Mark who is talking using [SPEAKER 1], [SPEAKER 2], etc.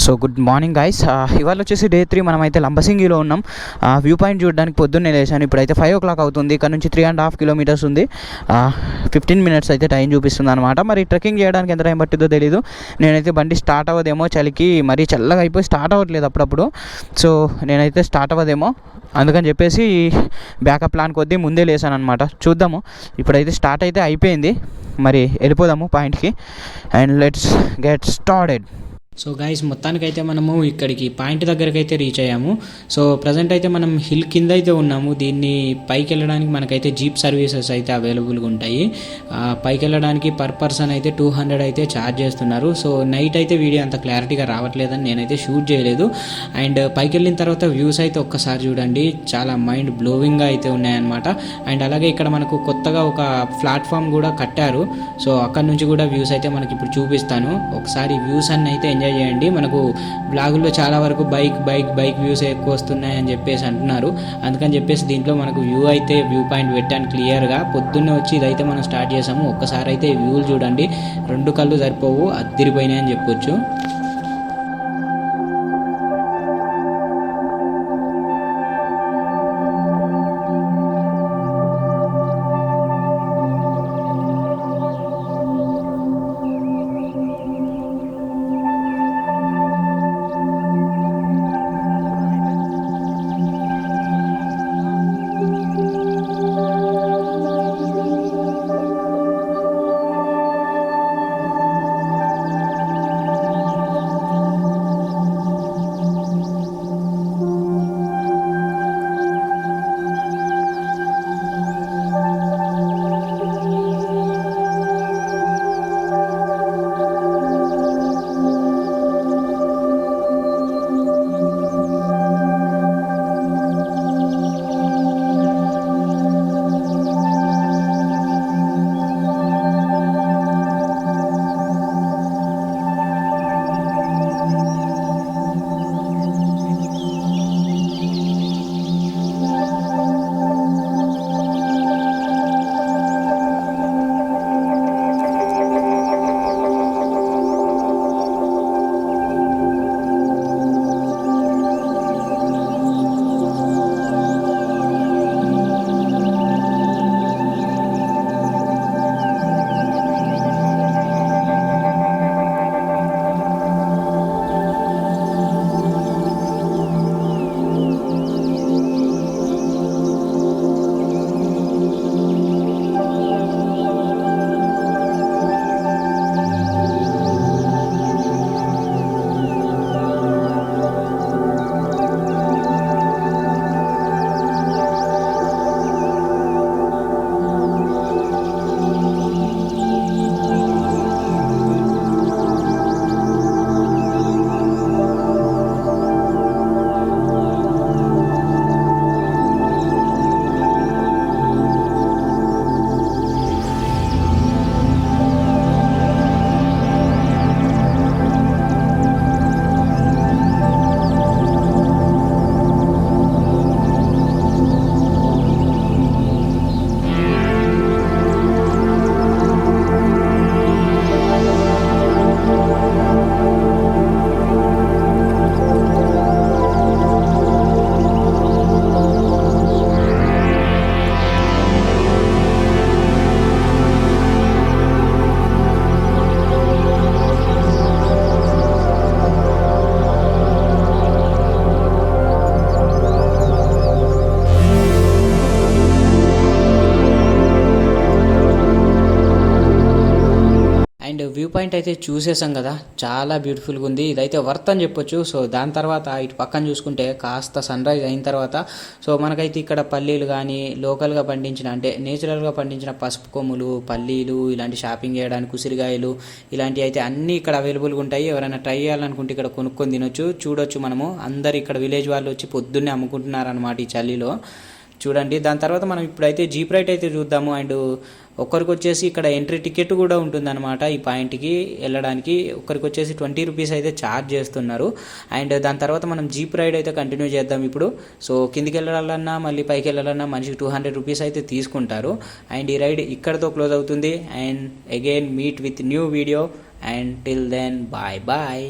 [SPEAKER 1] So good morning guys. ఇవాళ వచ్చేసి day 3. మనమైతే లంబసింగిలో ఉన్నాం. వ్యూ పాయింట్ చూడడానికి పొద్దున్నే లేచాను. ఇప్పుడైతే 5 o'clock అవుతుంది. ఇక్కడ నుంచి 3.5 kilometers ఉంది. 15 minutes అయితే టైం చూపిస్తుంది అనమాట. మరి ట్రెక్కింగ్ చేయడానికి ఎంత టైం పట్టిందో తెలీదు. నేనైతే బండి స్టార్ట్ అవ్వదేమో, చలికి మరీ చల్లగా అయిపోయి స్టార్ట్ అవ్వట్లేదు అప్పుడప్పుడు. సో నేనైతే స్టార్ట్ అవ్వదేమో అందుకని చెప్పేసి బ్యాకప్ ప్లాన్ కొద్దీ ముందే లేసాను అనమాట. చూద్దాము. ఇప్పుడైతే స్టార్ట్ అయితే అయిపోయింది. మరి వెళ్ళిపోదాము పాయింట్కి and let's get started. So guys, మొత్తానికైతే మనము ఇక్కడికి పాయింట్ దగ్గరికి అయితే రీచ్ అయ్యాము. సో ప్రజెంట్ అయితే మనం హిల్ కింద అయితే ఉన్నాము. దీన్ని పైకి వెళ్ళడానికి మనకైతే జీప్ సర్వీసెస్ అయితే అవైలబుల్గా ఉంటాయి. పైకి వెళ్ళడానికి పర్ పర్సన్ అయితే 200 అయితే ఛార్జ్ చేస్తున్నారు. సో నైట్ అయితే వీడియో అంత క్లారిటీగా రావట్లేదని నేనైతే షూట్ చేయలేదు. అండ్ పైకి వెళ్ళిన తర్వాత వ్యూస్ అయితే ఒక్కసారి చూడండి, చాలా మైండ్ బ్లోవింగ్గా అయితే ఉన్నాయన్నమాట. అండ్ అలాగే ఇక్కడ మనకు కొత్తగా ఒక ప్లాట్ఫామ్ కూడా కట్టారు. సో అక్కడ నుంచి కూడా వ్యూస్ అయితే మనకి ఇప్పుడు చూపిస్తాను. ఒకసారి వ్యూస్ అన్నీ అయితే ఎంజాయ్ చేయండి. మనకు బ్లాగుల్లో చాలా వరకు బైక్ వ్యూస్ ఎక్కువ వస్తున్నాయి అని చెప్పేసి అంటున్నారు. అందుకని చెప్పేసి దీంట్లో మనకు వ్యూ పాయింట్ పెట్టాను క్లియర్గా. పొద్దున్నే వచ్చి ఇదైతే మనం స్టార్ట్ చేసాము. ఒక్కసారి అయితే వ్యూలు చూడండి, 2 కళ్ళు సరిపోవు, అద్దిరిపోయినాయి అని చెప్పొచ్చు. అండ్ వ్యూ పాయింట్ అయితే చూసేసాం కదా, చాలా బ్యూటిఫుల్గా ఉంది. ఇదైతే వర్త్ అని చెప్పొచ్చు. సో దాని తర్వాత ఇటు పక్కన చూసుకుంటే కాస్త సన్ రైజ్ అయిన తర్వాత సో మనకైతే ఇక్కడ పల్లీలు కానీ లోకల్గా పండించిన అంటే నేచురల్గా పండించిన పసుపు కొమ్ములు, పల్లీలు, ఇలాంటి షాపింగ్ చేయడానికి ఉసిరికాయలు ఇలాంటివి అయితే అన్నీ ఇక్కడ అవైలబుల్గా ఉంటాయి. ఎవరైనా ట్రై చేయాలనుకుంటే ఇక్కడ కొనుక్కొని తినొచ్చు, చూడొచ్చు. మనము అందరు ఇక్కడ విలేజ్ వాళ్ళు వచ్చి పొద్దున్నే అమ్ముకుంటున్నారు అనమాట ఈ చలిలో. చూడండి. దాని తర్వాత మనం ఇప్పుడైతే జీప్ రైడ్ అయితే చూద్దాము. అండ్ ఒక్కరికి వచ్చేసి ఇక్కడ ఎంట్రీ టికెట్ కూడా ఉంటుందన్నమాట. ఈ పాయింట్కి వెళ్ళడానికి ఒక్కరికి వచ్చేసి 20 రూపీస్ అయితే ఛార్జ్ చేస్తున్నారు. అండ్ దాని తర్వాత మనం జీప్ రైడ్ అయితే కంటిన్యూ చేద్దాం ఇప్పుడు. సో కిందికి వెళ్ళాలన్నా మళ్ళీ పైకి వెళ్ళాలన్నా మనిషికి 200 రూపీస్ అయితే తీసుకుంటారు. అండ్ ఈ రైడ్ ఇక్కడతో క్లోజ్ అవుతుంది. And again meet with new video. And till then bye bye.